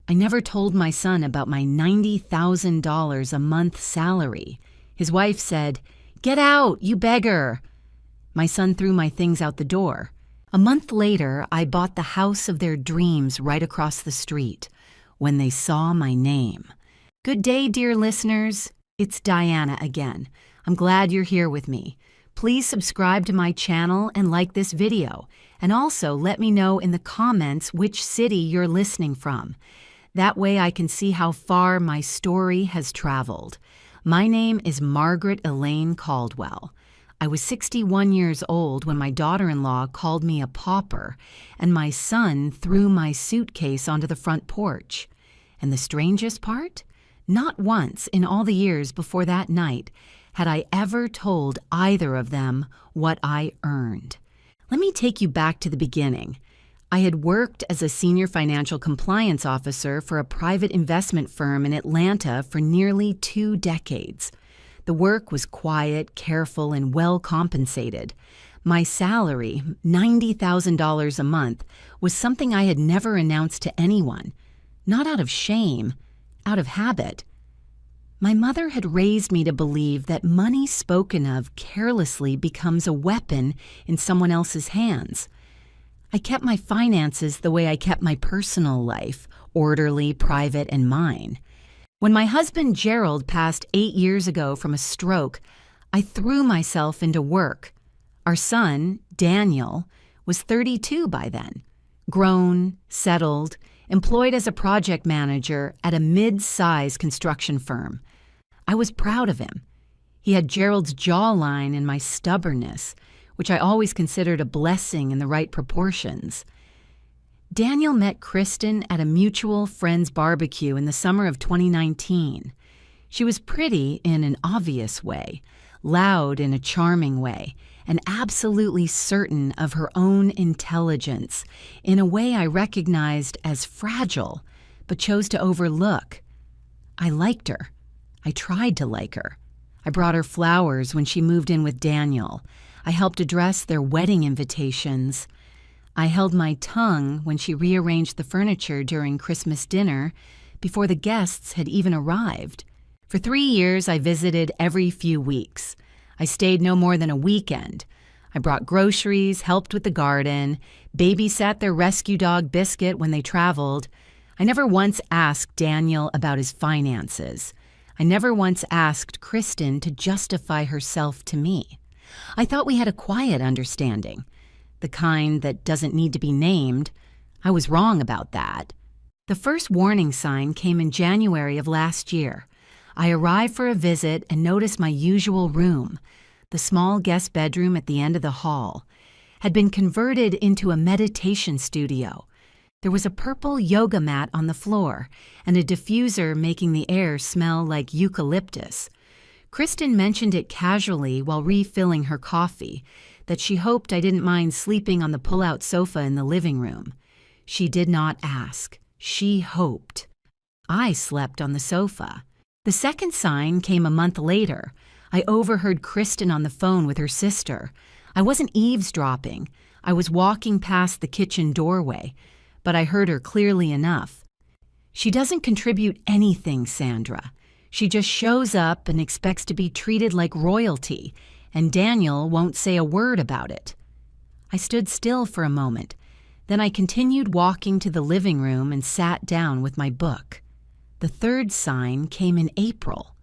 I never told my son about my $90,000 a month salary. His wife said, "Get out, you beggar." My son threw my things out the door. A month later, I bought the house of their dreams right across the street when they saw my name. Good day, dear listeners. It's Diana again. I'm glad you're here with me. Please subscribe to my channel and like this video. And also let me know in the comments which city you're listening from. That way I can see how far my story has traveled. My name is Margaret Elaine Caldwell. I was 61 years old when my daughter-in-law called me a pauper, and my son threw my suitcase onto the front porch. And the strangest part? Not once in all the years before that night had I ever told either of them what I earned. Let me take you back to the beginning. I had worked as a senior financial compliance officer for a private investment firm in Atlanta for nearly 2 decades. The work was quiet, careful, and well compensated. My salary, $90,000 a month, was something I had never announced to anyone. Not out of shame, out of habit. My mother had raised me to believe that money spoken of carelessly becomes a weapon in someone else's hands. I kept my finances the way I kept my personal life, orderly, private, and mine. When my husband Gerald passed 8 years ago from a stroke, I threw myself into work. Our son, Daniel, was 32 by then, grown, settled, employed as a project manager at a mid-size construction firm. I was proud of him. He had Gerald's jawline and my stubbornness, which I always considered a blessing in the right proportions. Daniel met Kristen at a mutual friend's barbecue in the summer of 2019. She was pretty in an obvious way, loud in a charming way, and absolutely certain of her own intelligence in a way I recognized as fragile, but chose to overlook. I liked her. I tried to like her. I brought her flowers when she moved in with Daniel. I helped address their wedding invitations. I held my tongue when she rearranged the furniture during Christmas dinner before the guests had even arrived. For 3 years, I visited every few weeks. I stayed no more than a weekend. I brought groceries, helped with the garden, babysat their rescue dog Biscuit when they traveled. I never once asked Daniel about his finances. I never once asked Kristen to justify herself to me. I thought we had a quiet understanding. The kind that doesn't need to be named. I was wrong about that. The first warning sign came in January of last year. I arrived for a visit and noticed my usual room, the small guest bedroom at the end of the hall, had been converted into a meditation studio. There was a purple yoga mat on the floor and a diffuser making the air smell like eucalyptus. Kristen mentioned it casually while refilling her coffee, that she hoped I didn't mind sleeping on the pull-out sofa in the living room. She did not ask. She hoped. I slept on the sofa. The second sign came a month later. I overheard Kristen on the phone with her sister. I wasn't eavesdropping. I was walking past the kitchen doorway, but I heard her clearly enough. She doesn't contribute anything, Sandra. She just shows up and expects to be treated like royalty, and Daniel won't say a word about it. I stood still for a moment. Then I continued walking to the living room and sat down with my book. The third sign came in April.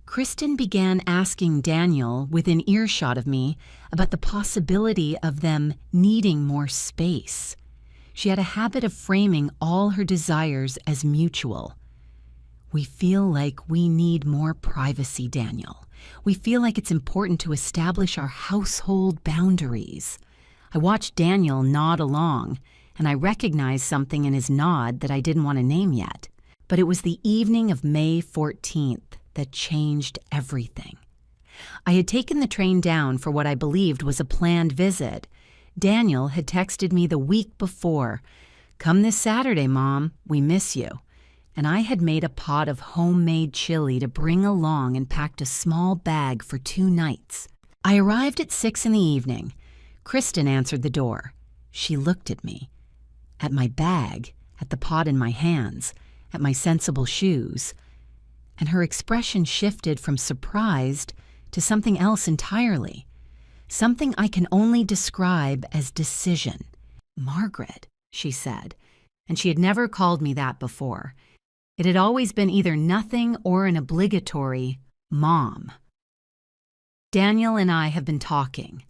Kristen began asking Daniel, within earshot of me, about the possibility of them needing more space. She had a habit of framing all her desires as mutual. We feel like we need more privacy, Daniel. We feel like it's important to establish our household boundaries. I watched Daniel nod along, and I recognized something in his nod that I didn't want to name yet. But it was the evening of May 14th that changed everything. I had taken the train down for what I believed was a planned visit. Daniel had texted me the week before, "Come this Saturday, Mom, we miss you." And I had made a pot of homemade chili to bring along and packed a small bag for 2 nights. I arrived at 6 in the evening. Kristen answered the door. She looked at me, at my bag, at the pot in my hands, at my sensible shoes, and her expression shifted from surprised to something else entirely, something I can only describe as decision. "Margaret," she said, and she had never called me that before. It had always been either nothing or an obligatory Mom. "Daniel and I have been talking.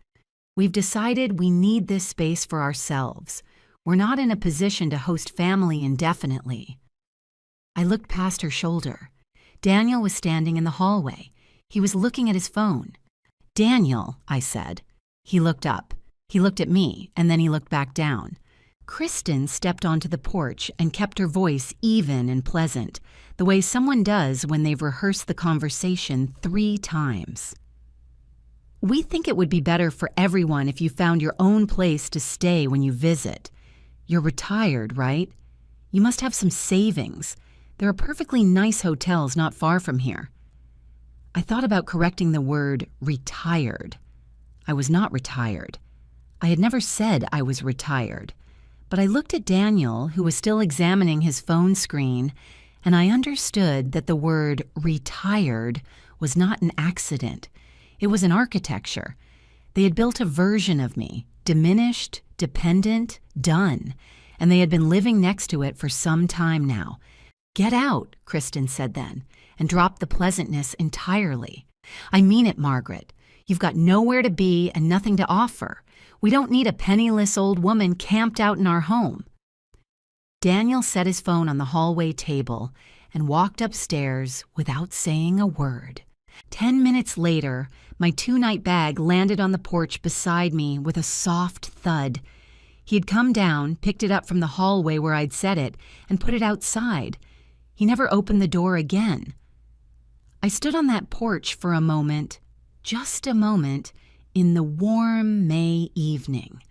We've decided we need this space for ourselves. We're not in a position to host family indefinitely." I looked past her shoulder. Daniel was standing in the hallway. He was looking at his phone. "Daniel," I said. He looked up. He looked at me, and then he looked back down. Kristen stepped onto the porch and kept her voice even and pleasant, the way someone does when they've rehearsed the conversation 3 times. "We think it would be better for everyone if you found your own place to stay when you visit. You're retired, right? You must have some savings. There are perfectly nice hotels not far from here." I thought about correcting the word retired. I was not retired. I had never said I was retired. But I looked at Daniel, who was still examining his phone screen, and I understood that the word retired was not an accident. It was an architecture. They had built a version of me, diminished, dependent, done, and they had been living next to it for some time now. "Get out," Kristen said then, and dropped the pleasantness entirely. "I mean it, Margaret. You've got nowhere to be and nothing to offer. We don't need a penniless old woman camped out in our home." Daniel set his phone on the hallway table and walked upstairs without saying a word. 10 minutes later, my 2-night bag landed on the porch beside me with a soft thud. He had come down, picked it up from the hallway where I'd set it, and put it outside. He never opened the door again. I stood on that porch for a moment, just a moment, in the warm May evening,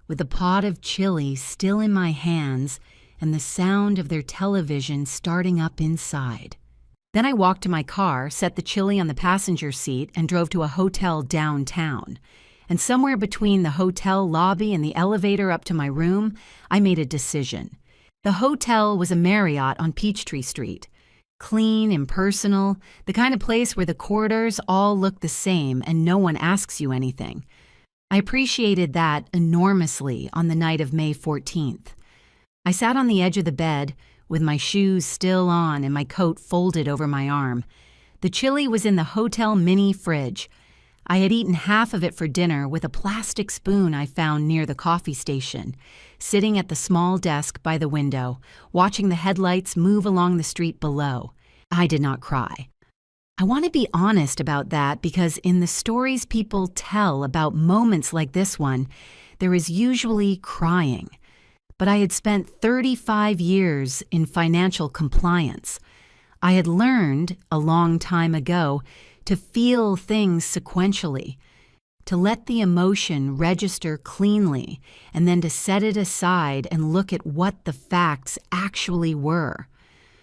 with the pot of chili still in my hands and the sound of their television starting up inside. Then I walked to my car, set the chili on the passenger seat, and drove to a hotel downtown. And somewhere between the hotel lobby and the elevator up to my room, I made a decision. The hotel was a Marriott on Peachtree Street. Clean, impersonal, the kind of place where the corridors all look the same and no one asks you anything. I appreciated that enormously on the night of May 14th. I sat on the edge of the bed, with my shoes still on and my coat folded over my arm. The chili was in the hotel mini fridge. I had eaten half of it for dinner with a plastic spoon I found near the coffee station, sitting at the small desk by the window, watching the headlights move along the street below. I did not cry. I want to be honest about that because in the stories people tell about moments like this one, there is usually crying. But I had spent 35 years in financial compliance. I had learned, a long time ago, to feel things sequentially, to let the emotion register cleanly, and then to set it aside and look at what the facts actually were.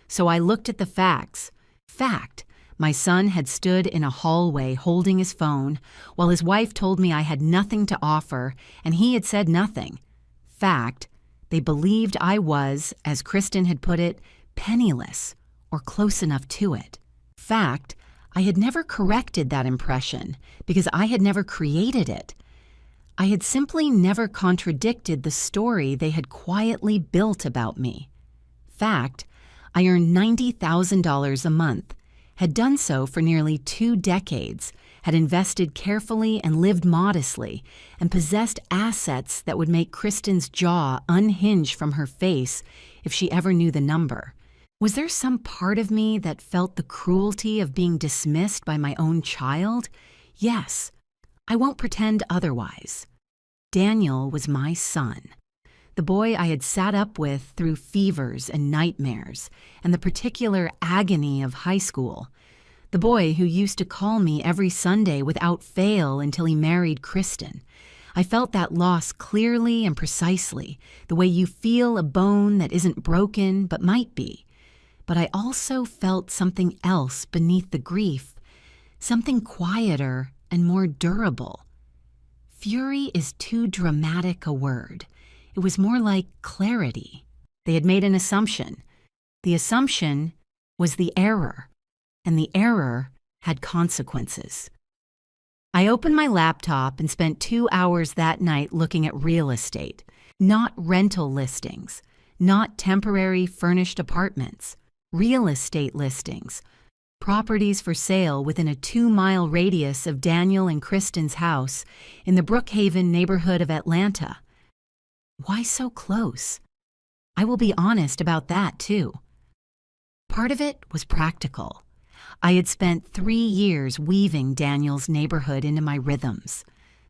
So I looked at the facts. Fact, my son had stood in a hallway holding his phone, while his wife told me I had nothing to offer, and he had said nothing. Fact, they believed I was, as Kristen had put it, penniless, or close enough to it. Fact, I had never corrected that impression because I had never created it. I had simply never contradicted the story they had quietly built about me. Fact, I earned $90,000 a month, had done so for nearly 2 decades, had invested carefully and lived modestly, and possessed assets that would make Kristen's jaw unhinge from her face if she ever knew the number. Was there some part of me that felt the cruelty of being dismissed by my own child? Yes. I won't pretend otherwise. Daniel was my son, the boy I had sat up with through fevers and nightmares and the particular agony of high school, the boy who used to call me every Sunday without fail until he married Kristen. I felt that loss clearly and precisely, the way you feel a bone that isn't broken but might be. But I also felt something else beneath the grief, something quieter and more durable. Fury is too dramatic a word. It was more like clarity. They had made an assumption. The assumption was the error, and the error had consequences. I opened my laptop and spent 2 hours that night looking at real estate, not rental listings, not temporary furnished apartments, real estate listings, properties for sale within a 2-mile radius of Daniel and Kristen's house in the Brookhaven neighborhood of Atlanta. Why so close? I will be honest about that, too. Part of it was practical. I had spent 3 years weaving Daniel's neighborhood into my rhythms.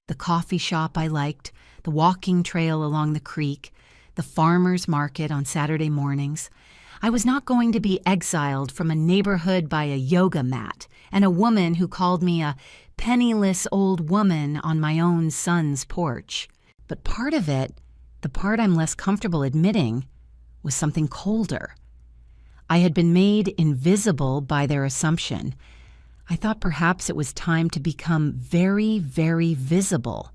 The coffee shop I liked, the walking trail along the creek, the farmer's market on Saturday mornings. I was not going to be exiled from a neighborhood by a yoga mat and a woman who called me a penniless old woman on my own son's porch. But part of it, the part I'm less comfortable admitting, was something colder. I had been made invisible by their assumption. I thought perhaps it was time to become very, very visible.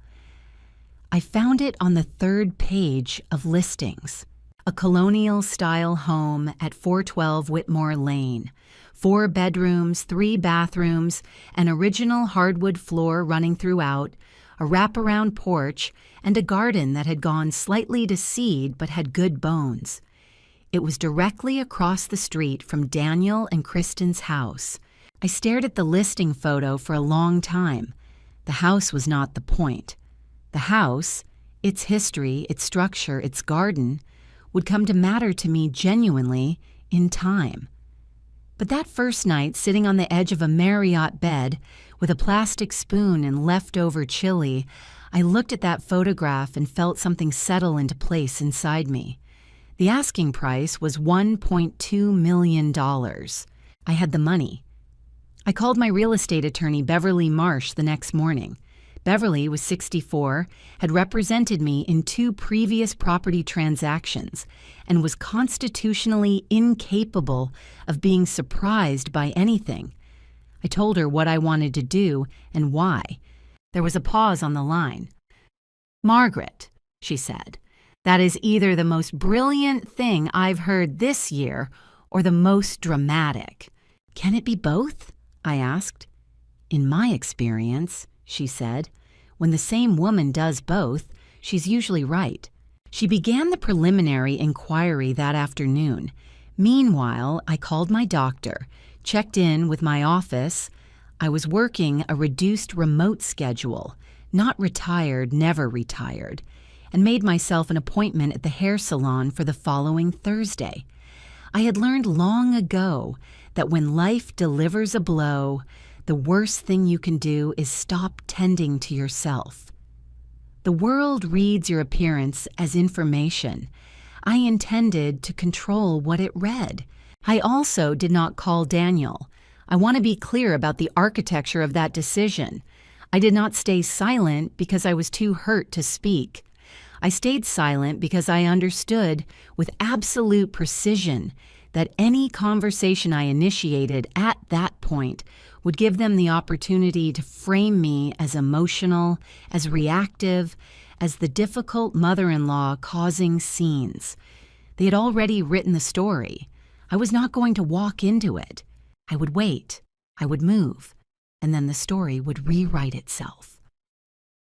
I found it on the 3rd page of listings. A colonial-style home at 412 Whitmore Lane. 4 bedrooms, 3 bathrooms, an original hardwood floor running throughout, a wraparound porch, and a garden that had gone slightly to seed but had good bones. It was directly across the street from Daniel and Kristen's house. I stared at the listing photo for a long time. The house was not the point. The house, its history, its structure, its garden, would come to matter to me genuinely in time. But that first night, sitting on the edge of a Marriott bed with a plastic spoon and leftover chili, I looked at that photograph and felt something settle into place inside me. The asking price was $1.2 million. I had the money. I called my real estate attorney, Beverly Marsh, the next morning. Beverly was 64, had represented me in 2 previous property transactions, and was constitutionally incapable of being surprised by anything. I told her what I wanted to do and why. There was a pause on the line. "Margaret," she said, "that is either the most brilliant thing I've heard this year or the most dramatic. Can it be both?" I asked. "In my experience," she said, "when the same woman does both, she's usually right." She began the preliminary inquiry that afternoon. Meanwhile, I called my doctor, checked in with my office. I was working a reduced remote schedule, not retired, never retired, and made myself an appointment at the hair salon for the following Thursday. I had learned long ago that when life delivers a blow, the worst thing you can do is stop tending to yourself. The world reads your appearance as information. I intended to control what it read. I also did not call Daniel. I want to be clear about the architecture of that decision. I did not stay silent because I was too hurt to speak. I stayed silent because I understood with absolute precision that any conversation I initiated at that point would give them the opportunity to frame me as emotional, as reactive, as the difficult mother-in-law causing scenes. They had already written the story. I was not going to walk into it. I would wait, I would move, and then the story would rewrite itself.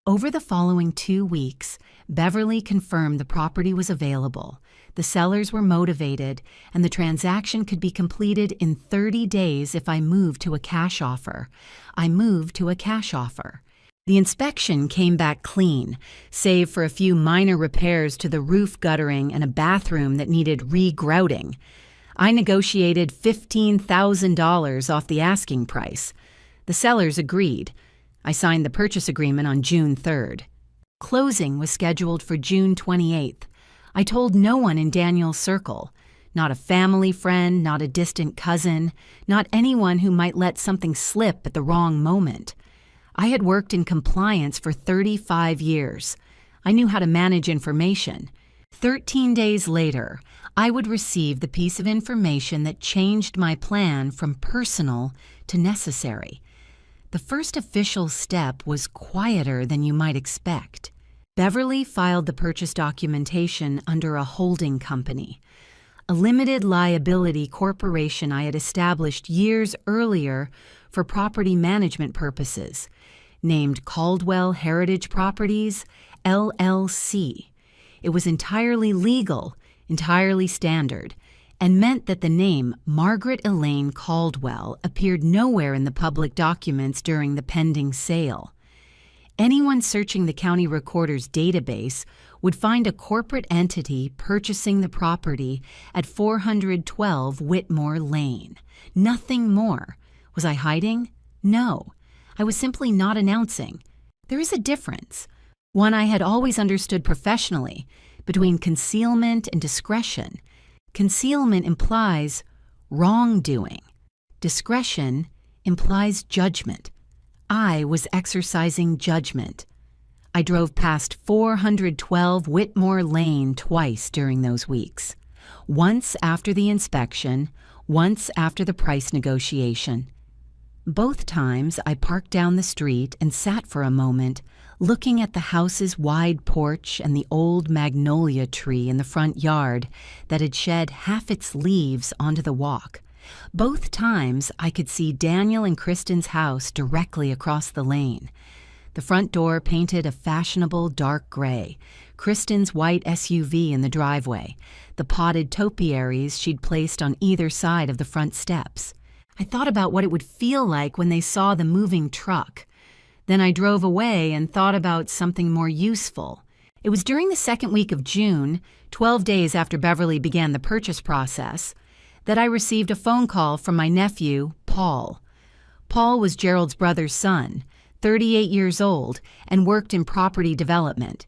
Over the following 2 weeks, Beverly confirmed the property was available, the sellers were motivated, and the transaction could be completed in 30 days if I moved to a cash offer. I moved to a cash offer. The inspection came back clean, save for a few minor repairs to the roof guttering and a bathroom that needed re-grouting. I negotiated $15,000 off the asking price. The sellers agreed. I signed the purchase agreement on June 3rd. Closing was scheduled for June 28th. I told no one in Daniel's circle, not a family friend, not a distant cousin, not anyone who might let something slip at the wrong moment. I had worked in compliance for 35 years. I knew how to manage information. 13 days later, I would receive the piece of information that changed my plan from personal to necessary. The first official step was quieter than you might expect. Beverly filed the purchase documentation under a holding company, a limited liability corporation I had established years earlier for property management purposes, named Caldwell Heritage Properties, LLC. It was entirely legal, entirely standard, and meant that the name Margaret Elaine Caldwell appeared nowhere in the public documents during the pending sale. Anyone searching the county recorder's database would find a corporate entity purchasing the property at 412 Whitmore Lane. Nothing more. Was I hiding? No. I was simply not announcing. There is a difference, one I had always understood professionally, between concealment and discretion. Concealment implies wrongdoing. Discretion implies judgment. I was exercising judgment. I drove past 412 Whitmore Lane twice during those weeks. Once after the inspection, once after the price negotiation. Both times I parked down the street and sat for a moment, looking at the house's wide porch and the old magnolia tree in the front yard that had shed half its leaves onto the walk. Both times I could see Daniel and Kristen's house directly across the lane. The front door painted a fashionable dark gray, Kristen's white SUV in the driveway, the potted topiaries she'd placed on either side of the front steps. I thought about what it would feel like when they saw the moving truck. Then I drove away and thought about something more useful. It was during the second week of June, 12 days after Beverly began the purchase process, that I received a phone call from my nephew, Paul. Paul was Gerald's brother's son, 38 years old, and worked in property development.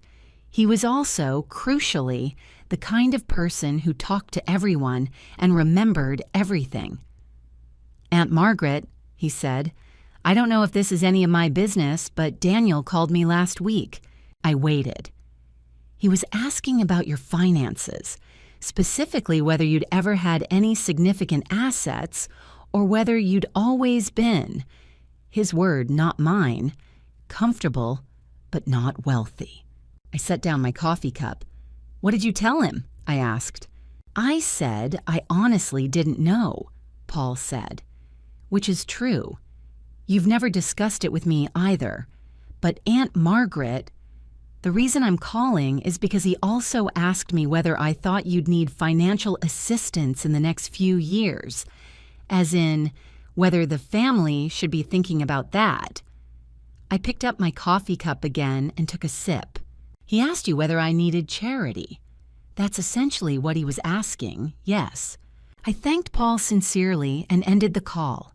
He was also, crucially, the kind of person who talked to everyone and remembered everything. "Aunt Margaret," he said, "I don't know if this is any of my business, but Daniel called me last week." I waited. "He was asking about your finances, specifically whether you'd ever had any significant assets or whether you'd always been," his word, not mine, "comfortable but not wealthy." I set down my coffee cup. "What did you tell him?" I asked. "I said I honestly didn't know," Paul said. "Which is true. You've never discussed it with me either. But Aunt Margaret, the reason I'm calling is because he also asked me whether I thought you'd need financial assistance in the next few years, as in whether the family should be thinking about that." I picked up my coffee cup again and took a sip. "He asked you whether I needed charity." "That's essentially what he was asking, yes." I thanked Paul sincerely and ended the call.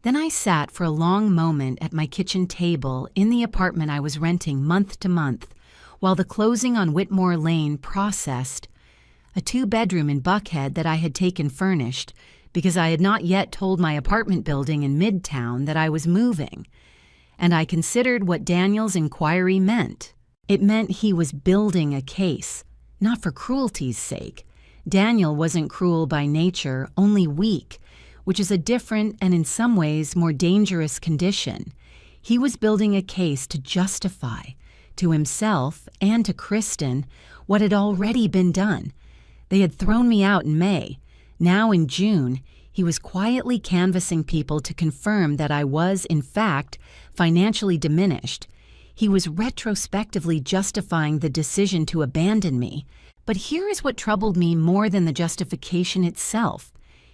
Then I sat for a long moment at my kitchen table in the apartment I was renting month to month while the closing on Whitmore Lane processed, a 2-bedroom in Buckhead that I had taken furnished because I had not yet told my apartment building in Midtown that I was moving. And I considered what Daniel's inquiry meant. It meant he was building a case, not for cruelty's sake. Daniel wasn't cruel by nature, only weak, which is a different and in some ways more dangerous condition. He was building a case to justify, to himself and to Kristen, what had already been done. They had thrown me out in May. Now in June, he was quietly canvassing people to confirm that I was, in fact, financially diminished. He was retrospectively justifying the decision to abandon me. But here is what troubled me more than the justification itself.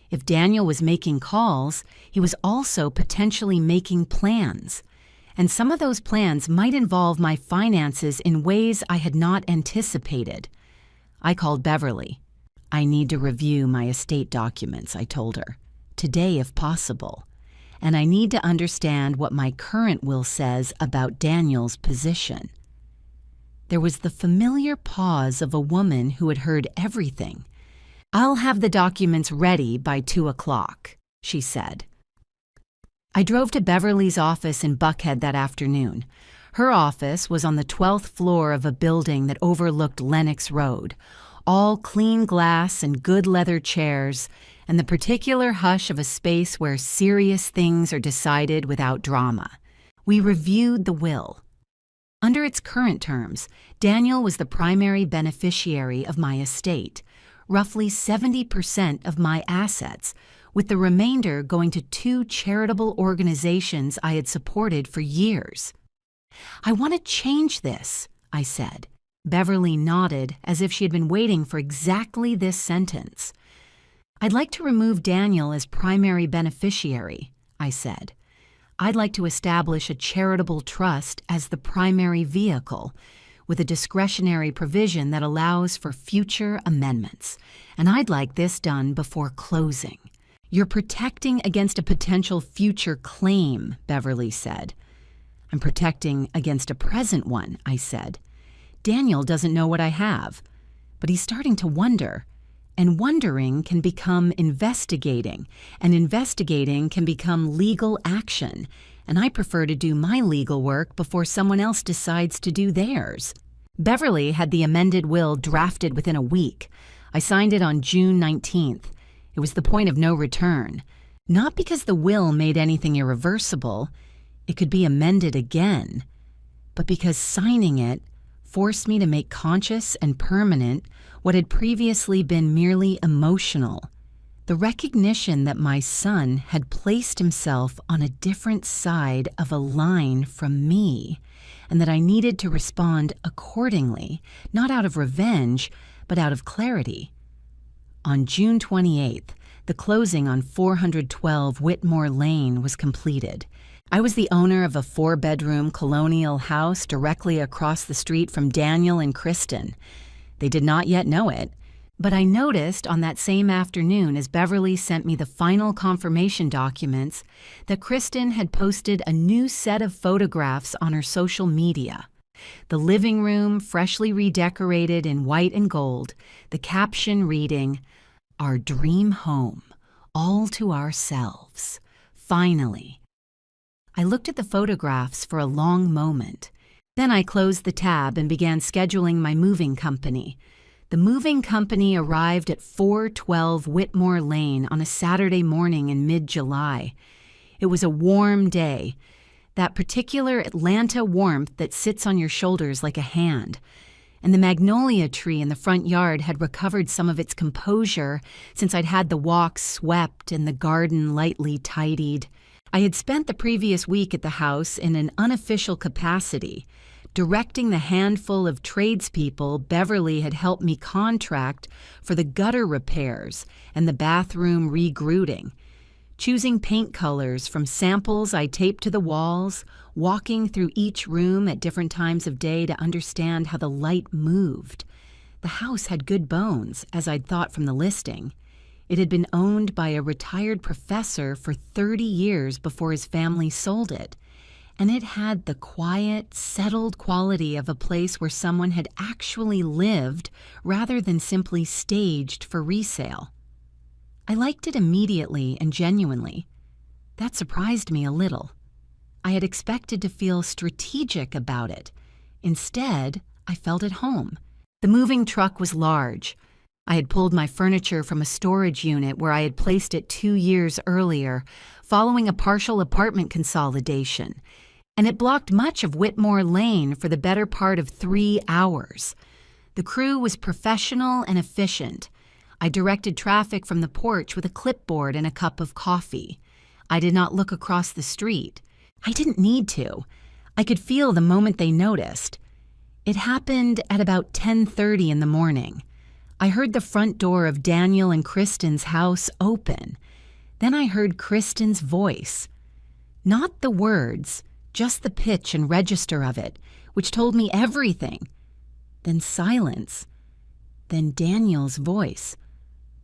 If Daniel was making calls, he was also potentially making plans. And some of those plans might involve my finances in ways I had not anticipated. I called Beverly. "I need to review my estate documents," I told her. "Today, if possible. And I need to understand what my current will says about Daniel's position." There was the familiar pause of a woman who had heard everything. "I'll have the documents ready by 2 o'clock, she said. I drove to Beverly's office in Buckhead that afternoon. Her office was on the 12th floor of a building that overlooked Lenox Road, all clean glass and good leather chairs, and the particular hush of a space where serious things are decided without drama. We reviewed the will. Under its current terms, Daniel was the primary beneficiary of my estate, roughly 70% of my assets, with the remainder going to two charitable organizations I had supported for years. "I want to change this," I said. Beverly nodded as if she had been waiting for exactly this sentence. "I'd like to remove Daniel as primary beneficiary," I said. "I'd like to establish a charitable trust as the primary vehicle, with a discretionary provision that allows for future amendments, and I'd like this done before closing." "You're protecting against a potential future claim," Beverly said. "I'm protecting against a present one," I said. "Daniel doesn't know what I have, but he's starting to wonder, and wondering can become investigating, and investigating can become legal action, and I prefer to do my legal work before someone else decides to do theirs." Beverly had the amended will drafted within a week. I signed it on June 19th. It was the point of no return. Not because the will made anything irreversible, it could be amended again, but because signing it forced me to make conscious and permanent what had previously been merely emotional. The recognition that my son had placed himself on a different side of a line from me, and that I needed to respond accordingly, not out of revenge, but out of clarity. On June 28th, the closing on 412 Whitmore Lane was completed. I was the owner of a 4-bedroom colonial house directly across the street from Daniel and Kristen. They did not yet know it, but I noticed on that same afternoon as Beverly sent me the final confirmation documents that Kristen had posted a new set of photographs on her social media. The living room freshly redecorated in white and gold, the caption reading, "Our dream home, all to ourselves. Finally." I looked at the photographs for a long moment. Then I closed the tab and began scheduling my moving company. The moving company arrived at 412 Whitmore Lane on a Saturday morning in mid-July. It was a warm day, that particular Atlanta warmth that sits on your shoulders like a hand. And the magnolia tree in the front yard had recovered some of its composure since I'd had the walks swept and the garden lightly tidied. I had spent the previous week at the house in an unofficial capacity, directing the handful of tradespeople Beverly had helped me contract for the gutter repairs and the bathroom regrouting, choosing paint colors from samples I taped to the walls, walking through each room at different times of day to understand how the light moved. The house had good bones, as I'd thought from the listing. It had been owned by a retired professor for 30 years before his family sold it, and it had the quiet, settled quality of a place where someone had actually lived rather than simply staged for resale. I liked it immediately and genuinely. That surprised me a little. I had expected to feel strategic about it. Instead, I felt at home. The moving truck was large. I had pulled my furniture from a storage unit where I had placed it 2 years earlier, following a partial apartment consolidation, and it blocked much of Whitmore Lane for the better part of 3 hours. The crew was professional and efficient. I directed traffic from the porch with a clipboard and a cup of coffee. I did not look across the street. I didn't need to. I could feel the moment they noticed. It happened at about 10:30 in the morning. I heard the front door of Daniel and Kristen's house open. Then I heard Kristen's voice. Not the words, just the pitch and register of it, which told me everything. Then silence. Then Daniel's voice.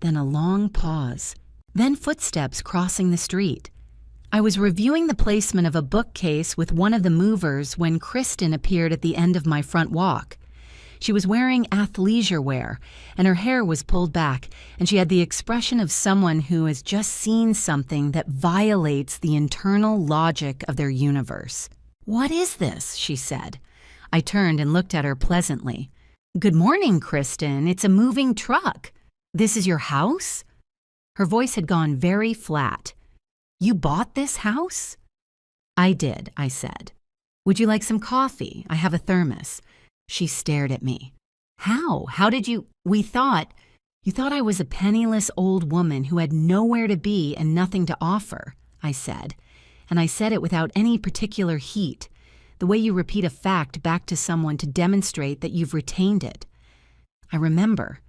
Then a long pause. Then footsteps crossing the street. I was reviewing the placement of a bookcase with one of the movers when Kristen appeared at the end of my front walk. She was wearing athleisure wear, and her hair was pulled back, and she had the expression of someone who has just seen something that violates the internal logic of their universe. "What is this?" she said. I turned and looked at her pleasantly. "Good morning, Kristen. It's a moving truck. This is your house?" Her voice had gone very flat. "You bought this house?" "I did," I said. Would you like some coffee? I have a thermos. She stared at me. How? How did you? You thought I was a penniless old woman who had nowhere to be and nothing to offer, I said. And I said it without any particular heat, the way you repeat a fact back to someone to demonstrate that you've retained it. I remember.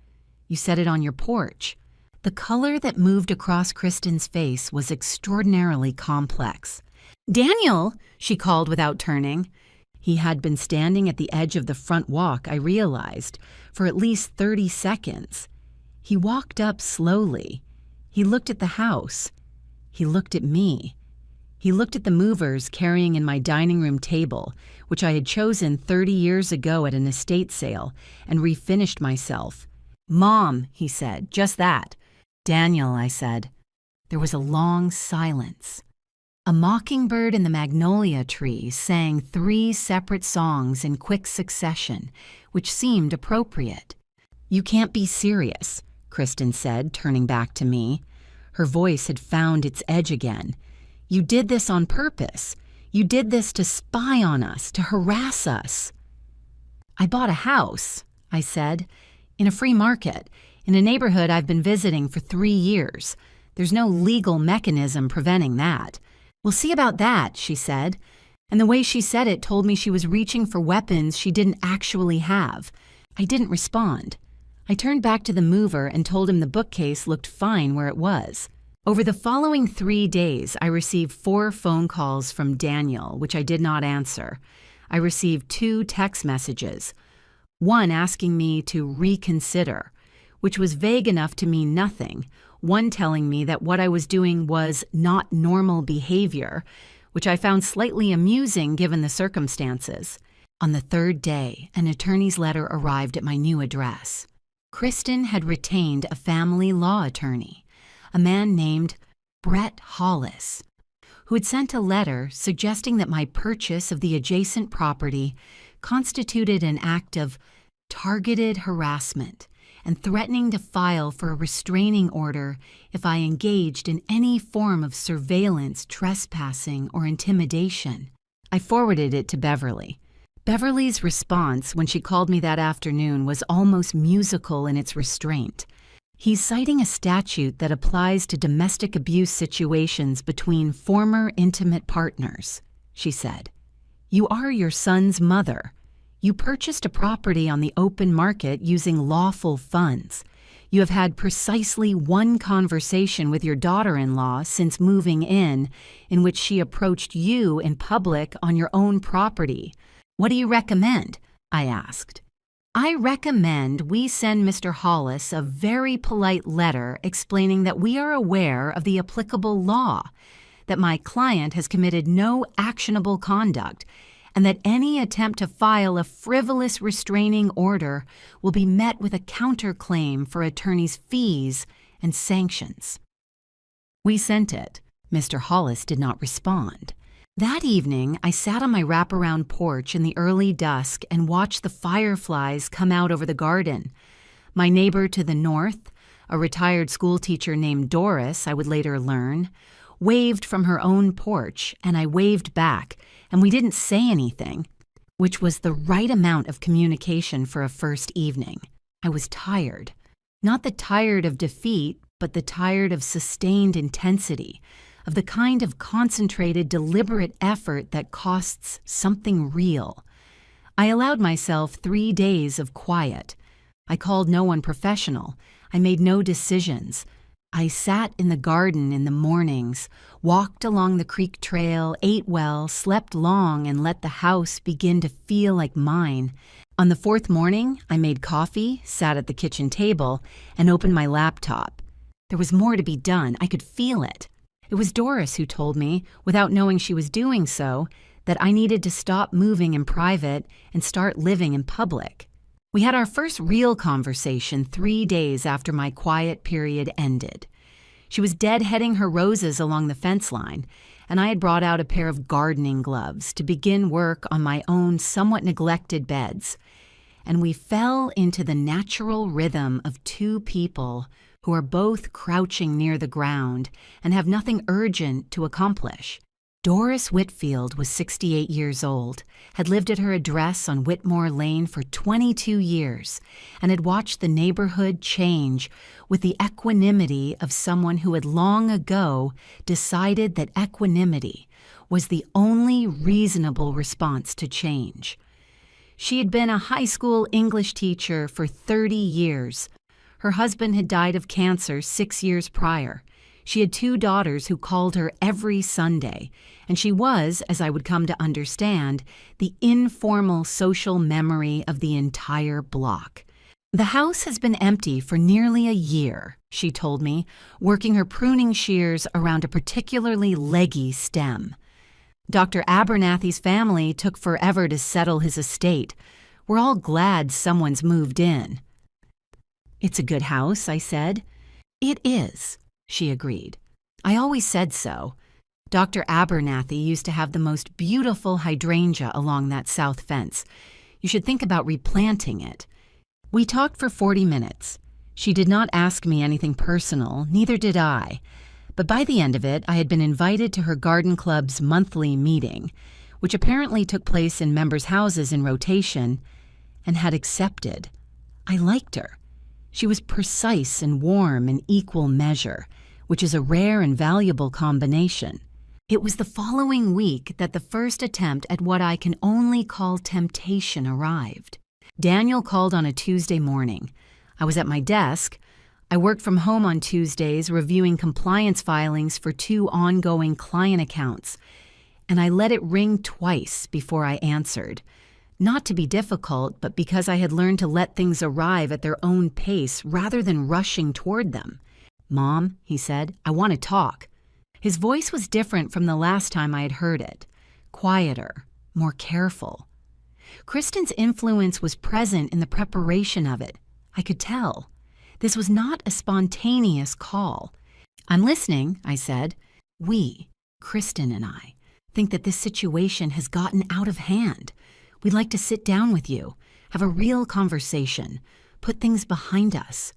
You said it on your porch. The color that moved across Kristen's face was extraordinarily complex. "Daniel," she called without turning. He had been standing at the edge of the front walk, I realized, for at least 30 seconds. He walked up slowly. He looked at the house. He looked at me. He looked at the movers carrying in my dining room table, which I had chosen 30 years ago at an estate sale, and refinished myself. "Mom," he said, "just that." "Daniel," I said. There was a long silence. A mockingbird in the magnolia tree sang 3 separate songs in quick succession, which seemed appropriate. "You can't be serious," Kristen said, turning back to me. Her voice had found its edge again. "You did this on purpose. You did this to spy on us, to harass us." "I bought a house," I said, "in a free market, in a neighborhood I've been visiting for 3 years. There's no legal mechanism preventing that." "We'll see about that," she said. And the way she said it told me she was reaching for weapons she didn't actually have. I didn't respond. I turned back to the mover and told him the bookcase looked fine where it was. Over the following 3 days, I received 4 phone calls from Daniel, which I did not answer. I received 2 text messages, one asking me to reconsider, which was vague enough to mean nothing, one telling me that what I was doing was not normal behavior, which I found slightly amusing given the circumstances. On the 3rd day, an attorney's letter arrived at my new address. Kristen had retained a family law attorney, a man named Brett Hollis, who had sent a letter suggesting that my purchase of the adjacent property constituted an act of targeted harassment and threatening to file for a restraining order if I engaged in any form of surveillance, trespassing, or intimidation. I forwarded it to Beverly. Beverly's response when she called me that afternoon was almost musical in its restraint. "He's citing a statute that applies to domestic abuse situations between former intimate partners," she said. "You are your son's mother. You purchased a property on the open market using lawful funds. You have had precisely 1 conversation with your daughter-in-law since moving in which she approached you in public on your own property. What do you recommend?" I asked. "I recommend we send Mr. Hollis a very polite letter explaining that we are aware of the applicable law, that my client has committed no actionable conduct, and that any attempt to file a frivolous restraining order will be met with a counterclaim for attorney's fees and sanctions." We sent it. Mr. Hollis did not respond. That evening, I sat on my wraparound porch in the early dusk and watched the fireflies come out over the garden. My neighbor to the north, a retired schoolteacher named Doris, I would later learn, waved from her own porch, and I waved back, and we didn't say anything, which was the right amount of communication for a first evening. I was tired. Not the tired of defeat, but the tired of sustained intensity, of the kind of concentrated, deliberate effort that costs something real. I allowed myself 3 days of quiet. I called no one professional. I made no decisions. I sat in the garden in the mornings, walked along the creek trail, ate well, slept long, and let the house begin to feel like mine. On the 4th morning, I made coffee, sat at the kitchen table, and opened my laptop. There was more to be done. I could feel it. It was Doris who told me, without knowing she was doing so, that I needed to stop moving in private and start living in public. We had our first real conversation 3 days after my quiet period ended. She was deadheading her roses along the fence line, and I had brought out a pair of gardening gloves to begin work on my own somewhat neglected beds. And we fell into the natural rhythm of 2 people who are both crouching near the ground and have nothing urgent to accomplish. Doris Whitfield was 68 years old, had lived at her address on Whitmore Lane for 22 years, and had watched the neighborhood change with the equanimity of someone who had long ago decided that equanimity was the only reasonable response to change. She had been a high school English teacher for 30 years. Her husband had died of cancer 6 years prior. She had 2 daughters who called her every Sunday, and she was, as I would come to understand, the informal social memory of the entire block. The house has been empty for nearly a year, she told me, working her pruning shears around a particularly leggy stem. Dr. Abernathy's family took forever to settle his estate. We're all glad someone's moved in. It's a good house, I said. It is, she agreed. I always said so. Dr. Abernathy used to have the most beautiful hydrangea along that south fence. You should think about replanting it. We talked for 40 minutes. She did not ask me anything personal, neither did I. But by the end of it, I had been invited to her garden club's monthly meeting, which apparently took place in members' houses in rotation, and had accepted. I liked her. She was precise and warm in equal measure, which is a rare and valuable combination. It was the following week that the first attempt at what I can only call temptation arrived. Daniel called on a Tuesday morning. I was at my desk. I worked from home on Tuesdays reviewing compliance filings for 2 ongoing client accounts, and I let it ring twice before I answered. Not to be difficult, but because I had learned to let things arrive at their own pace rather than rushing toward them. "Mom," he said, "I want to talk." His voice was different from the last time I had heard it. Quieter, more careful. Kristen's influence was present in the preparation of it. I could tell. This was not a spontaneous call. "I'm listening," I said. "We, Kristen and I, think that this situation has gotten out of hand. We'd like to sit down with you, have a real conversation, put things behind us."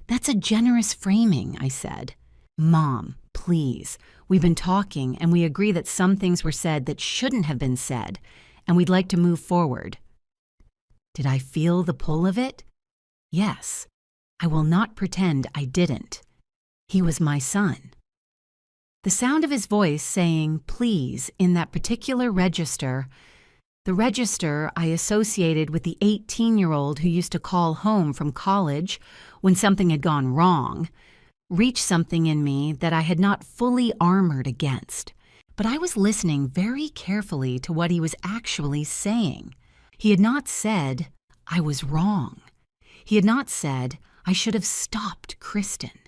"That's a generous framing," I said. "Mom, please, we've been talking and we agree that some things were said that shouldn't have been said, and we'd like to move forward." Did I feel the pull of it? Yes. I will not pretend I didn't. He was my son. The sound of his voice saying, "please," in that particular register, the register I associated with the 18-year-old who used to call home from college when something had gone wrong, reached something in me that I had not fully armored against. But I was listening very carefully to what he was actually saying. He had not said, "I was wrong." He had not said, "I should have stopped Kristen."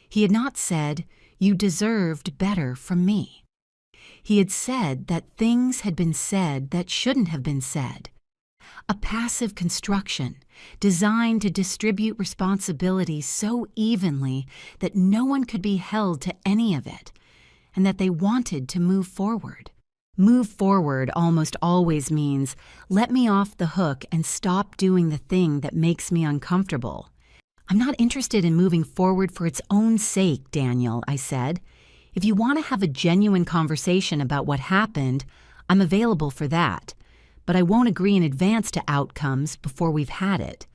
He had not said, "You deserved better from me." He had said that things had been said that shouldn't have been said. A passive construction designed to distribute responsibility so evenly that no one could be held to any of it, and that they wanted to move forward. Move forward almost always means, let me off the hook and stop doing the thing that makes me uncomfortable. "I'm not interested in moving forward for its own sake, Daniel," I said. "If you want to have a genuine conversation about what happened, I'm available for that. But I won't agree in advance to outcomes before we've had it."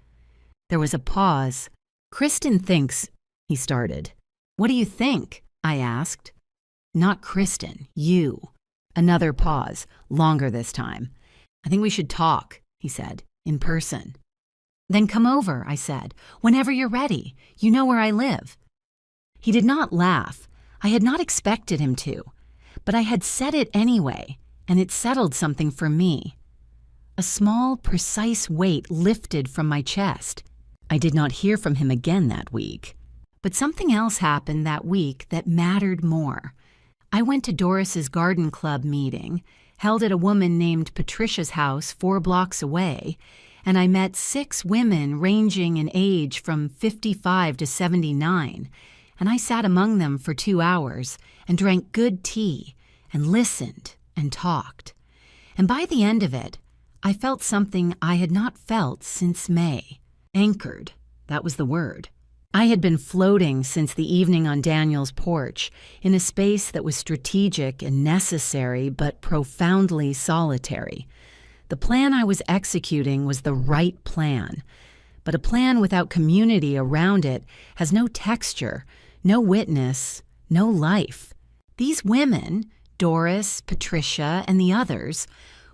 There was a pause. "Kristen thinks," he started. "What do you think?" I asked. "Not Kristen, you." Another pause, longer this time. "I think we should talk," he said, "in person." "Then come over," I said, "whenever you're ready. You know where I live." He did not laugh. I had not expected him to. But I had said it anyway, and it settled something for me. A small, precise weight lifted from my chest. I did not hear from him again that week. But something else happened that week that mattered more. I went to Doris's garden club meeting, held at a woman named Patricia's house 4 blocks away, and I met 6 women ranging in age from 55 to 79, and I sat among them for 2 hours and drank good tea and listened and talked. And by the end of it, I felt something I had not felt since May. Anchored, that was the word. I had been floating since the evening on Daniel's porch in a space that was strategic and necessary but profoundly solitary. The plan I was executing was the right plan, but a plan without community around it has no texture, no witness, no life. These women, Doris, Patricia, and the others,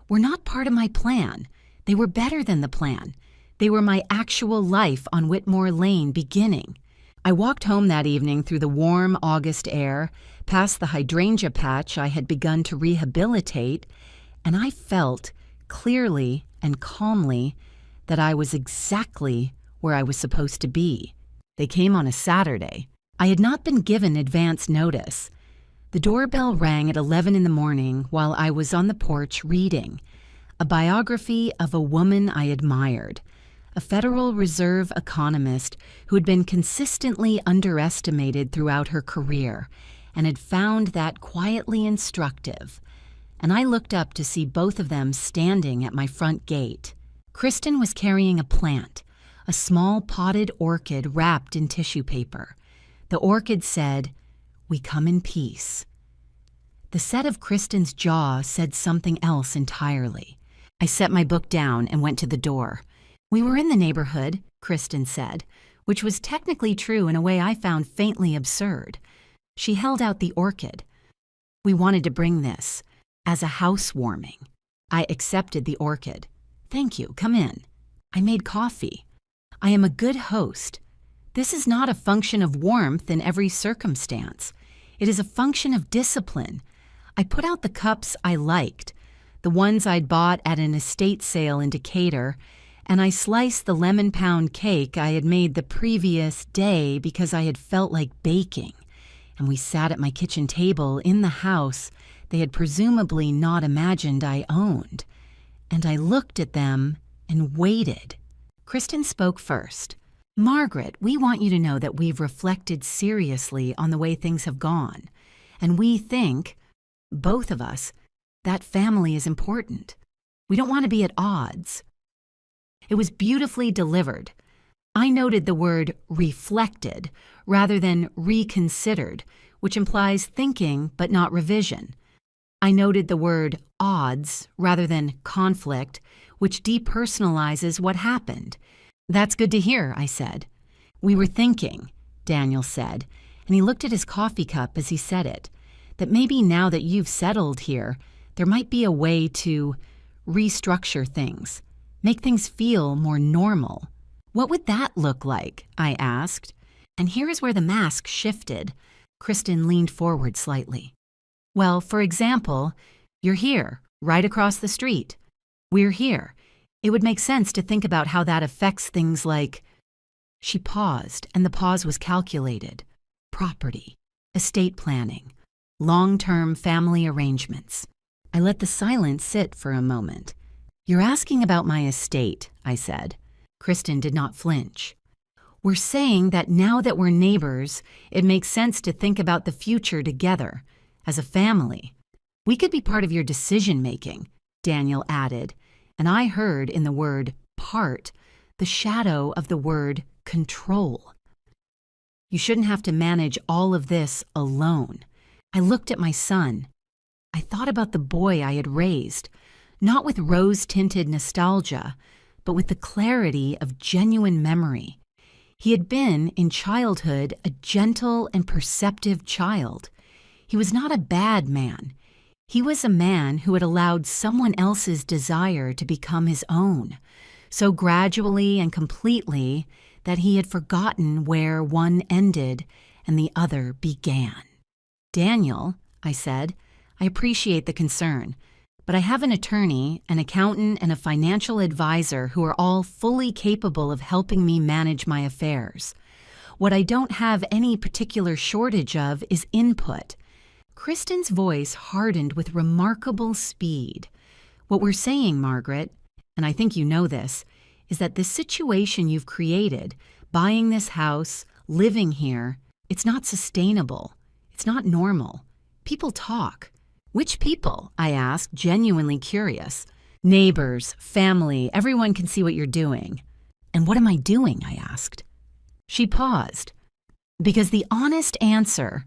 were not part of my plan. They were better than the plan. They were my actual life on Whitmore Lane beginning. I walked home that evening through the warm August air, past the hydrangea patch I had begun to rehabilitate, and I felt, clearly and calmly, that I was exactly where I was supposed to be. They came on a Saturday. I had not been given advance notice. The doorbell rang at 11 in the morning while I was on the porch reading, a biography of a woman I admired, a Federal Reserve economist who had been consistently underestimated throughout her career and had found that quietly instructive. And I looked up to see both of them standing at my front gate. Kristen was carrying a plant, a small potted orchid wrapped in tissue paper. The orchid said, "We come in peace." The set of Kristen's jaw said something else entirely. I set my book down and went to the door. "We were in the neighborhood," Kristen said, which was technically true in a way I found faintly absurd. She held out the orchid. "We wanted to bring this as a housewarming." I accepted the orchid. "Thank you, come in." I made coffee. I am a good host. This is not a function of warmth in every circumstance. It is a function of discipline. I put out the cups I liked, the ones I'd bought at an estate sale in Decatur, and I sliced the lemon pound cake I had made the previous day because I had felt like baking, and we sat at my kitchen table in the house they had presumably not imagined I owned, and I looked at them and waited. Kristen spoke first. "Margaret, we want you to know that we've reflected seriously on the way things have gone, and we think, both of us, that family is important. We don't want to be at odds." It was beautifully delivered. I noted the word reflected rather than reconsidered, which implies thinking but not revision. I noted the word odds rather than conflict, which depersonalizes what happened. "That's good to hear," I said. "We were thinking," Daniel said, and he looked at his coffee cup as he said it, "that maybe now that you've settled here, there might be a way to restructure things. Make things feel more normal." "What would that look like?" I asked. And here is where the mask shifted. Kristen leaned forward slightly. "Well, for example, you're here, right across the street. We're here. It would make sense to think about how that affects things like..." She paused, and the pause was calculated. Property, estate planning, long-term family arrangements. I let the silence sit for a moment. "You're asking about my estate," I said. Kristen did not flinch. "We're saying that now that we're neighbors, it makes sense to think about the future together, as a family. We could be part of your decision-making," Daniel added, and I heard in the word part the shadow of the word control. "You shouldn't have to manage all of this alone." I looked at my son. I thought about the boy I had raised, not with rose-tinted nostalgia, but with the clarity of genuine memory. He had been, in childhood, a gentle and perceptive child. He was not a bad man. He was a man who had allowed someone else's desire to become his own, so gradually and completely that he had forgotten where one ended and the other began. "Daniel," I said, "I appreciate the concern, but I have an attorney, an accountant, and a financial advisor who are all fully capable of helping me manage my affairs. What I don't have any particular shortage of is input." Kristen's voice hardened with remarkable speed. "What we're saying, Margaret, and I think you know this, is that the situation you've created, buying this house, living here, it's not sustainable. It's not normal. People talk." "Which people?" I asked, genuinely curious. "Neighbors, family, everyone can see what you're doing." "And what am I doing?" I asked. She paused. Because the honest answer,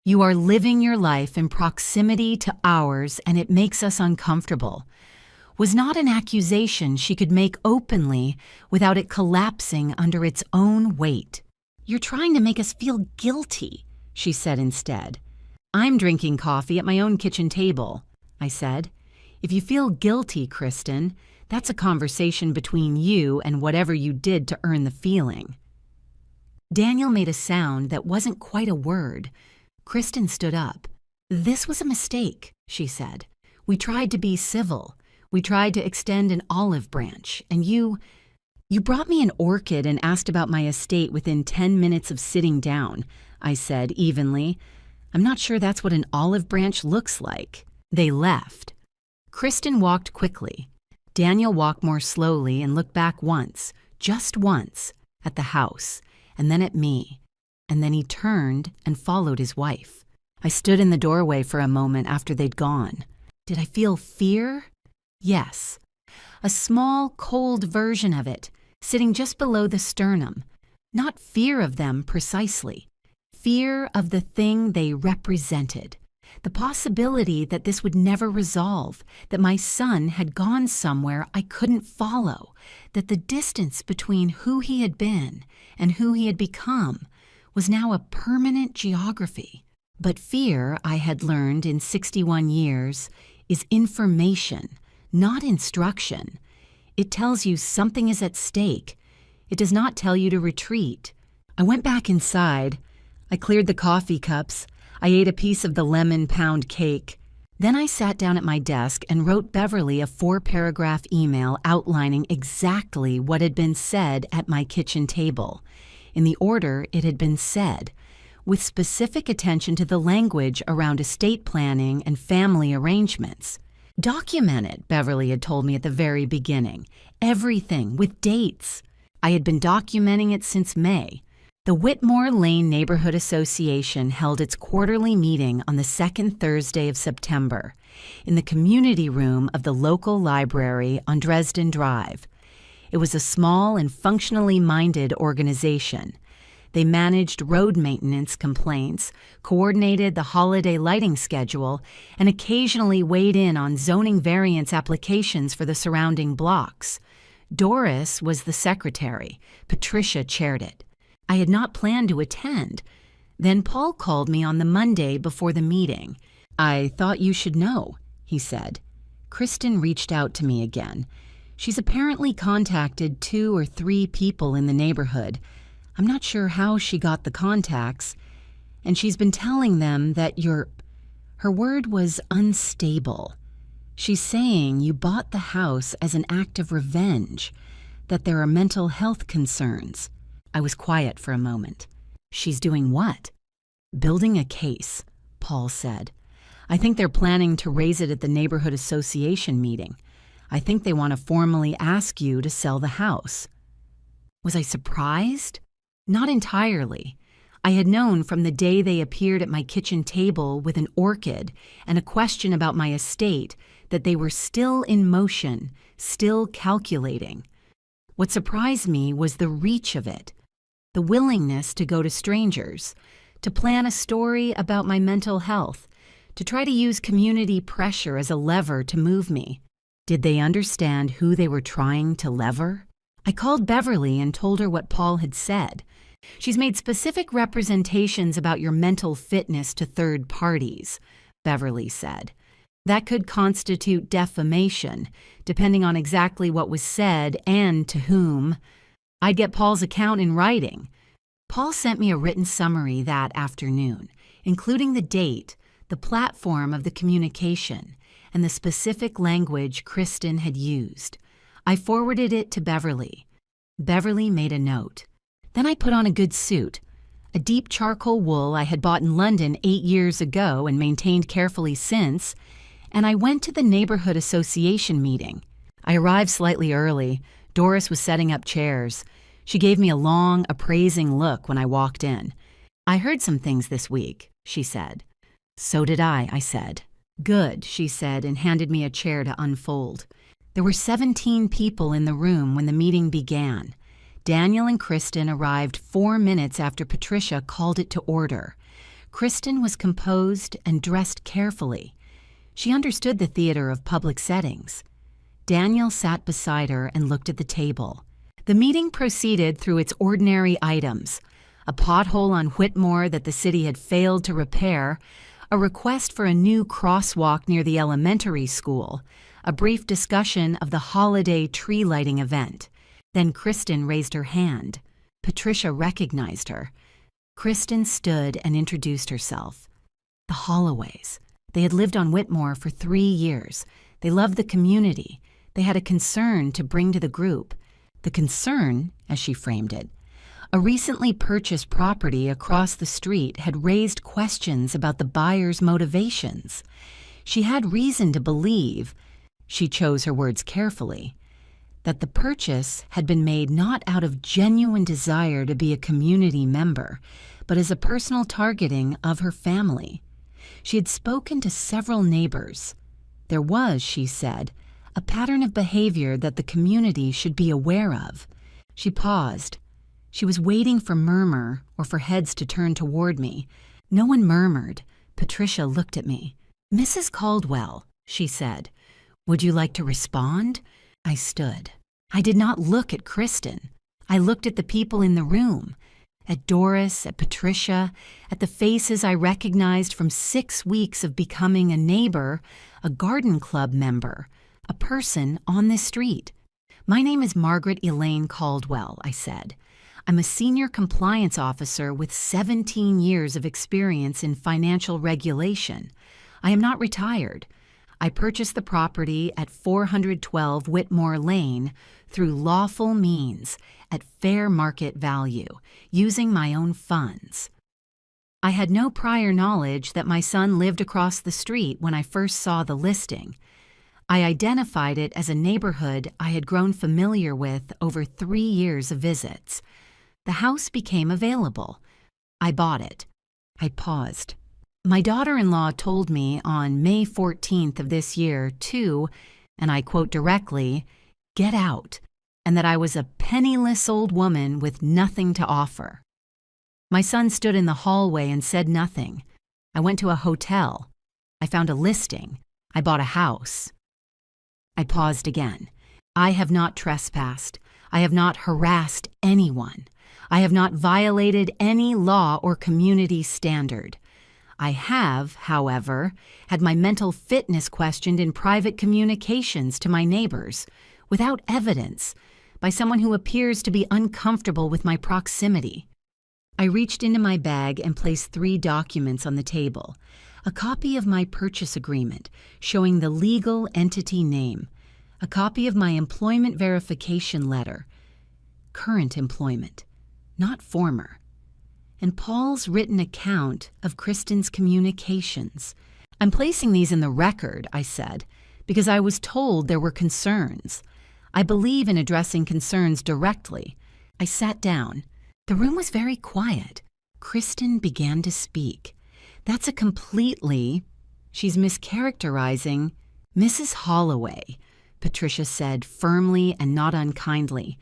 you are living your life in proximity to ours and it makes us uncomfortable, was not an accusation she could make openly without it collapsing under its own weight. You're trying to make us feel guilty, she said instead. I'm drinking coffee at my own kitchen table, I said. If you feel guilty, Kristen, that's a conversation between you and whatever you did to earn the feeling. Daniel made a sound that wasn't quite a word. Kristen stood up. This was a mistake, she said. We tried to be civil. We tried to extend an olive branch, and you brought me an orchid and asked about my estate within 10 minutes of sitting down, I said evenly. I'm not sure that's what an olive branch looks like. They left. Kristen walked quickly. Daniel walked more slowly and looked back once, just once, at the house, and then at me, and then he turned and followed his wife. I stood in the doorway for a moment after they'd gone. Did I feel fear? Yes. A small, cold version of it, sitting just below the sternum. Not fear of them precisely. Fear of the thing they represented. The possibility that this would never resolve, that my son had gone somewhere I couldn't follow, that the distance between who he had been and who he had become was now a permanent geography. But fear, I had learned in 61 years, is information, not instruction. It tells you something is at stake. It does not tell you to retreat. I went back inside. I cleared the coffee cups. I ate a piece of the lemon pound cake. Then I sat down at my desk and wrote Beverly a 4-paragraph email outlining exactly what had been said at my kitchen table, in the order it had been said, with specific attention to the language around estate planning and family arrangements. Document it, Beverly had told me at the very beginning. Everything, with dates. I had been documenting it since May. The Whitmore Lane Neighborhood Association held its quarterly meeting on the second Thursday of September in the community room of the local library on Dresden Drive. It was a small and functionally minded organization. They managed road maintenance complaints, coordinated the holiday lighting schedule, and occasionally weighed in on zoning variance applications for the surrounding blocks. Doris was the secretary. Patricia chaired it. I had not planned to attend. Then Paul called me on the Monday before the meeting. I thought you should know, he said. Kristen reached out to me again. She's apparently contacted 2 or 3 people in the neighborhood. I'm not sure how she got the contacts. And she's been telling them that her word was unstable. She's saying you bought the house as an act of revenge, that there are mental health concerns. I was quiet for a moment. She's doing what? Building a case, Paul said. I think they're planning to raise it at the neighborhood association meeting. I think they want to formally ask you to sell the house. Was I surprised? Not entirely. I had known from the day they appeared at my kitchen table with an orchid and a question about my estate that they were still in motion, still calculating. What surprised me was the reach of it. The willingness to go to strangers, to plan a story about my mental health, to try to use community pressure as a lever to move me. Did they understand who they were trying to lever? I called Beverly and told her what Paul had said. She's made specific representations about your mental fitness to third parties, Beverly said. That could constitute defamation, depending on exactly what was said and to whom. I'd get Paul's account in writing. Paul sent me a written summary that afternoon, including the date, the platform of the communication, and the specific language Kristen had used. I forwarded it to Beverly. Beverly made a note. Then I put on a good suit, a deep charcoal wool I had bought in London 8 years ago and maintained carefully since, and I went to the neighborhood association meeting. I arrived slightly early. Doris was setting up chairs. She gave me a long, appraising look when I walked in. I heard some things this week, she said. So did I said. Good, she said, and handed me a chair to unfold. There were 17 people in the room when the meeting began. Daniel and Kristen arrived 4 minutes after Patricia called it to order. Kristen was composed and dressed carefully. She understood the theater of public settings. Daniel sat beside her and looked at the table. The meeting proceeded through its ordinary items: a pothole on Whitmore that the city had failed to repair, a request for a new crosswalk near the elementary school, a brief discussion of the holiday tree lighting event. Then Kristen raised her hand. Patricia recognized her. Kristen stood and introduced herself. The Holloways. They had lived on Whitmore for 3 years. They loved the community. They had a concern to bring to the group. The concern, as she framed it, a recently purchased property across the street had raised questions about the buyer's motivations. She had reason to believe, she chose her words carefully, that the purchase had been made not out of genuine desire to be a community member, but as a personal targeting of her family. She had spoken to several neighbors. There was, she said, a pattern of behavior that the community should be aware of. She paused. She was waiting for murmur or for heads to turn toward me. No one murmured. Patricia looked at me. "Mrs. Caldwell," she said, "would you like to respond?" I stood. I did not look at Kristen. I looked at the people in the room, at Doris, at Patricia, at the faces I recognized from 6 weeks of becoming a neighbor, a garden club member, a person on this street. "My name is Margaret Elaine Caldwell," I said. "I'm a senior compliance officer with 17 years of experience in financial regulation. I am not retired. I purchased the property at 412 Whitmore Lane through lawful means at fair market value, using my own funds. I had no prior knowledge that my son lived across the street when I first saw the listing. I identified it as a neighborhood I had grown familiar with over 3 years of visits. The house became available. I bought it." I paused. "My daughter-in-law told me on May 14th of this year to," and I quote directly, "get out," and that I was a penniless old woman with nothing to offer. My son stood in the hallway and said nothing. I went to a hotel. I found a listing. I bought a house. I paused again. "I have not trespassed. I have not harassed anyone. I have not violated any law or community standard. I have, however, had my mental fitness questioned in private communications to my neighbors, without evidence, by someone who appears to be uncomfortable with my proximity." I reached into my bag and placed 3 documents on the table. A copy of my purchase agreement showing the legal entity name, a copy of my employment verification letter, current employment, not former, and Paul's written account of Kristen's communications. "I'm placing these in the record," I said, "because I was told there were concerns. I believe in addressing concerns directly." I sat down. The room was very quiet. Kristen began to speak. "That's a completely," she's mischaracterizing, "Mrs. Holloway," Patricia said firmly and not unkindly.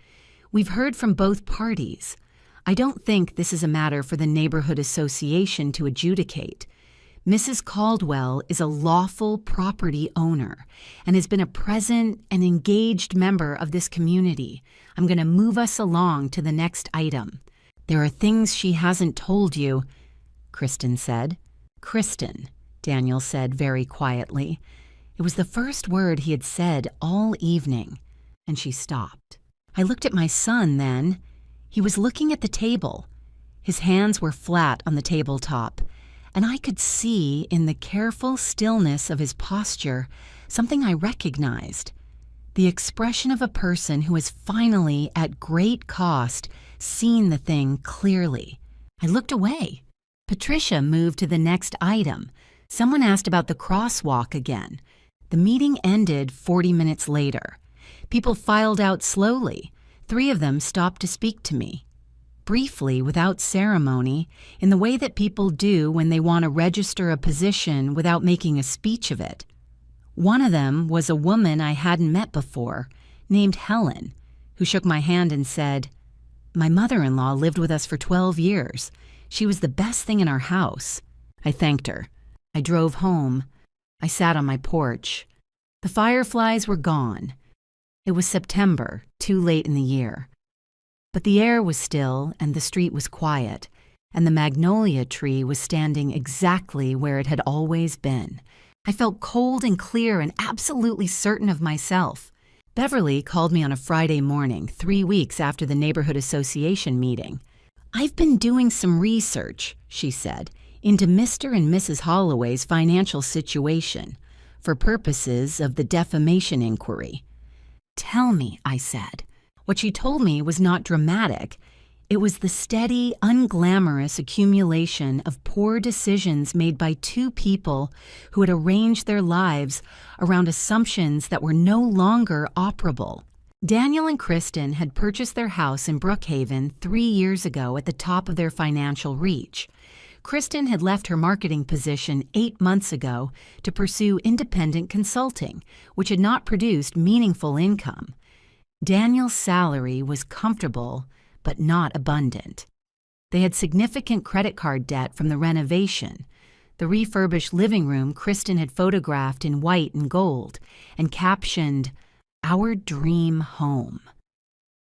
"We've heard from both parties. I don't think this is a matter for the neighborhood association to adjudicate. Mrs. Caldwell is a lawful property owner and has been a present and engaged member of this community. I'm going to move us along to the next item." "There are things she hasn't told you," Kristen said. "Kristen," Daniel said very quietly. It was the first word he had said all evening, and she stopped. I looked at my son then. He was looking at the table. His hands were flat on the tabletop, and I could see in the careful stillness of his posture something I recognized. The expression of a person who has finally, at great cost, seen the thing clearly. I looked away. Patricia moved to the next item. Someone asked about the crosswalk again. The meeting ended 40 minutes later. People filed out slowly. 3 of them stopped to speak to me. Briefly, without ceremony, in the way that people do when they want to register a position without making a speech of it. One of them was a woman I hadn't met before, named Helen, who shook my hand and said, My mother-in-law lived with us for 12 years. She was the best thing in our house. I thanked her. I drove home. I sat on my porch. The fireflies were gone. It was September, too late in the year. But the air was still and the street was quiet, and the magnolia tree was standing exactly where it had always been. I felt cold and clear and absolutely certain of myself. Beverly called me on a Friday morning, 3 weeks after the neighborhood association meeting. "I've been doing some research," she said, "into Mr. and Mrs. Holloway's financial situation for purposes of the defamation inquiry." "Tell me," I said. What she told me was not dramatic. It was the steady, unglamorous accumulation of poor decisions made by two people who had arranged their lives around assumptions that were no longer operable. Daniel and Kristen had purchased their house in Brookhaven 3 years ago at the top of their financial reach. Kristen had left her marketing position 8 months ago to pursue independent consulting, which had not produced meaningful income. Daniel's salary was comfortable, but not abundant. They had significant credit card debt from the renovation. The refurbished living room Kristen had photographed in white and gold and captioned, "Our Dream Home."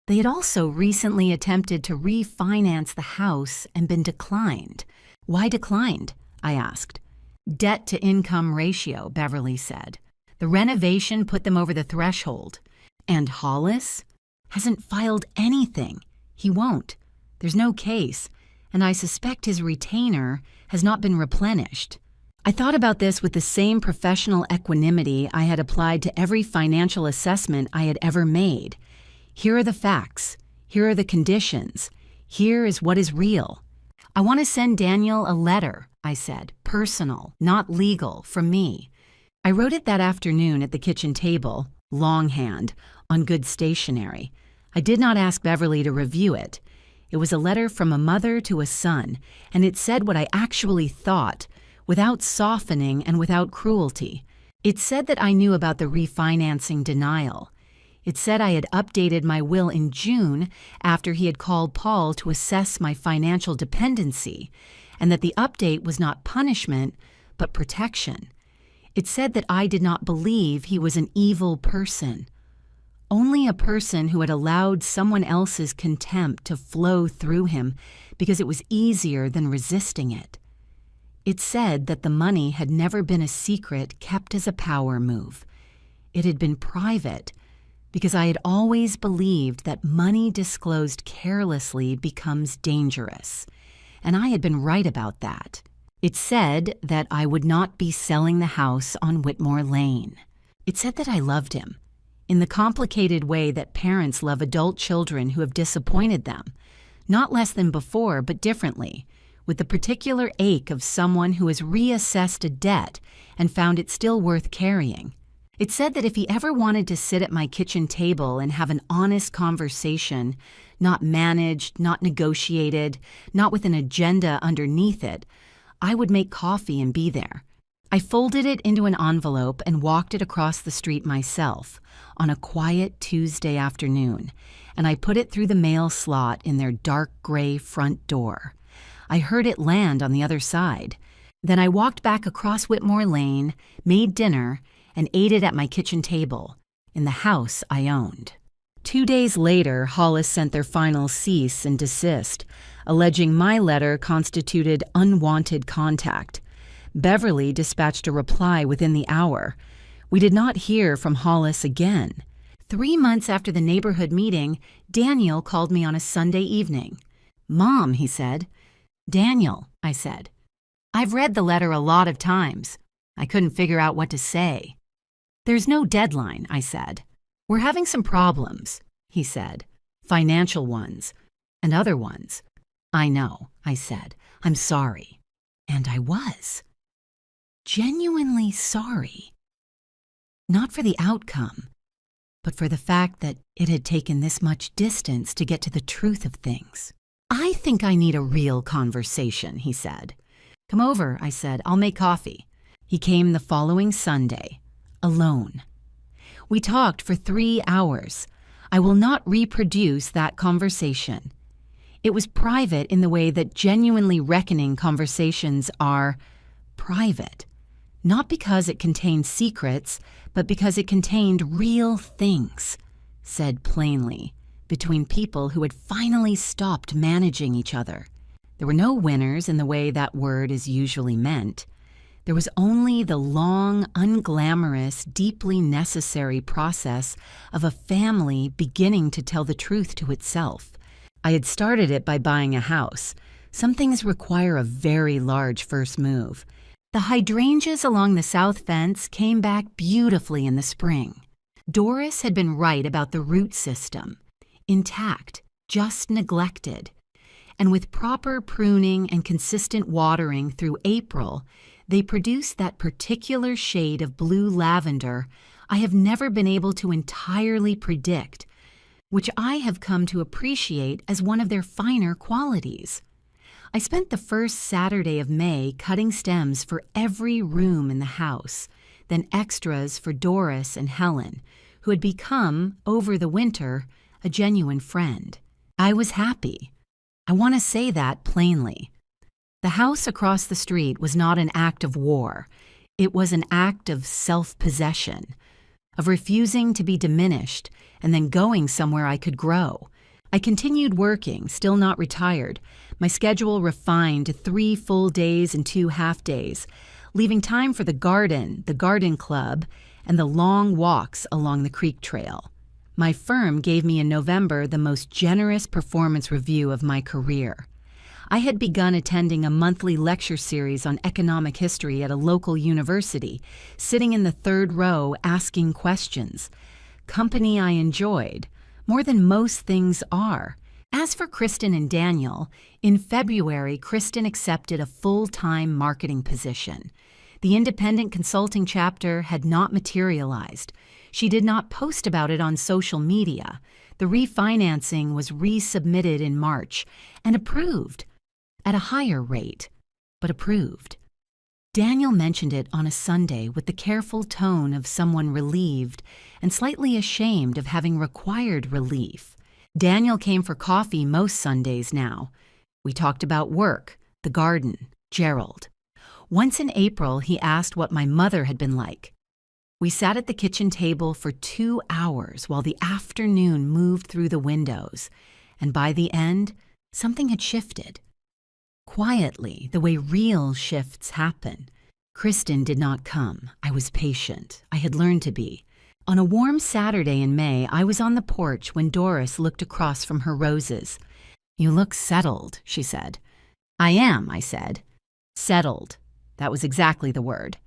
They had also recently attempted to refinance the house and been declined. "Why declined?" I asked. "Debt-to-income ratio," Beverly said. "The renovation put them over the threshold. And Hollis hasn't filed anything. He won't. There's no case, and I suspect his retainer has not been replenished." I thought about this with the same professional equanimity I had applied to every financial assessment I had ever made. Here are the facts. Here are the conditions. Here is what is real. "I want to send Daniel a letter," I said, "personal, not legal, from me." I wrote it that afternoon at the kitchen table, longhand, on good stationery. I did not ask Beverly to review it. It was a letter from a mother to a son, and it said what I actually thought, without softening and without cruelty. It said that I knew about the refinancing denial. It said I had updated my will in June after he had called Paul to assess my financial dependency, and that the update was not punishment, but protection. It said that I did not believe he was an evil person, only a person who had allowed someone else's contempt to flow through him because it was easier than resisting it. It said that the money had never been a secret kept as a power move. It had been private because I had always believed that money disclosed carelessly becomes dangerous, and I had been right about that. It said that I would not be selling the house on Whitmore Lane. It said that I loved him, in the complicated way that parents love adult children who have disappointed them, not less than before, but differently, with the particular ache of someone who has reassessed a debt and found it still worth carrying. It said that if he ever wanted to sit at my kitchen table and have an honest conversation, not managed, not negotiated, not with an agenda underneath it, I would make coffee and be there. I folded it into an envelope and walked it across the street myself on a quiet Tuesday afternoon, and I put it through the mail slot in their dark gray front door. I heard it land on the other side. Then I walked back across Whitmore Lane, made dinner, and ate it at my kitchen table, in the house I owned. 2 days later, Hollis sent their final cease and desist, alleging my letter constituted unwanted contact. Beverly dispatched a reply within the hour. We did not hear from Hollis again. 3 months after the neighborhood meeting, Daniel called me on a Sunday evening. "Mom," he said. "Daniel," I said. "I've read the letter a lot of times. I couldn't figure out what to say." "There's no deadline," I said. "We're having some problems," he said. "Financial ones, and other ones." "I know," I said. "I'm sorry." And I was. Genuinely sorry. Not for the outcome, but for the fact that it had taken this much distance to get to the truth of things. "I think I need a real conversation," he said. "Come over," I said. "I'll make coffee." He came the following Sunday, alone. We talked for 3 hours. I will not reproduce that conversation. It was private in the way that genuinely reckoning conversations are private. Not because it contained secrets, but because it contained real things, said plainly, between people who had finally stopped managing each other. There were no winners in the way that word is usually meant. There was only the long, unglamorous, deeply necessary process of a family beginning to tell the truth to itself. I had started it by buying a house. Some things require a very large first move. The hydrangeas along the south fence came back beautifully in the spring. Doris had been right about the root system. Intact, just neglected. And with proper pruning and consistent watering through April, they produced that particular shade of blue lavender I have never been able to entirely predict, which I have come to appreciate as one of their finer qualities. I spent the first Saturday of May cutting stems for every room in the house, then extras for Doris and Helen, who had become, over the winter, a genuine friend. I was happy. I want to say that plainly. The house across the street was not an act of war. It was an act of self-possession, of refusing to be diminished and then going somewhere I could grow. I continued working, still not retired, my schedule refined to 3 full days and 2 half days, leaving time for the garden club, and the long walks along the creek trail. My firm gave me in November the most generous performance review of my career. I had begun attending a monthly lecture series on economic history at a local university, sitting in the 3rd row asking questions. Company I enjoyed, more than most things are. As for Kristen and Daniel, in February, Kristen accepted a full-time marketing position. The independent consulting chapter had not materialized. She did not post about it on social media. The refinancing was resubmitted in March and approved. At a higher rate, but approved. Daniel mentioned it on a Sunday with the careful tone of someone relieved and slightly ashamed of having required relief. Daniel came for coffee most Sundays now. We talked about work, the garden, Gerald. Once in April, he asked what my mother had been like. We sat at the kitchen table for 2 hours while the afternoon moved through the windows, and by the end, something had shifted. Quietly, the way real shifts happen. Kristen did not come. I was patient. I had learned to be. On a warm Saturday in May, I was on the porch when Doris looked across from her roses. "You look settled," she said. "I am," I said. Settled. That was exactly the word.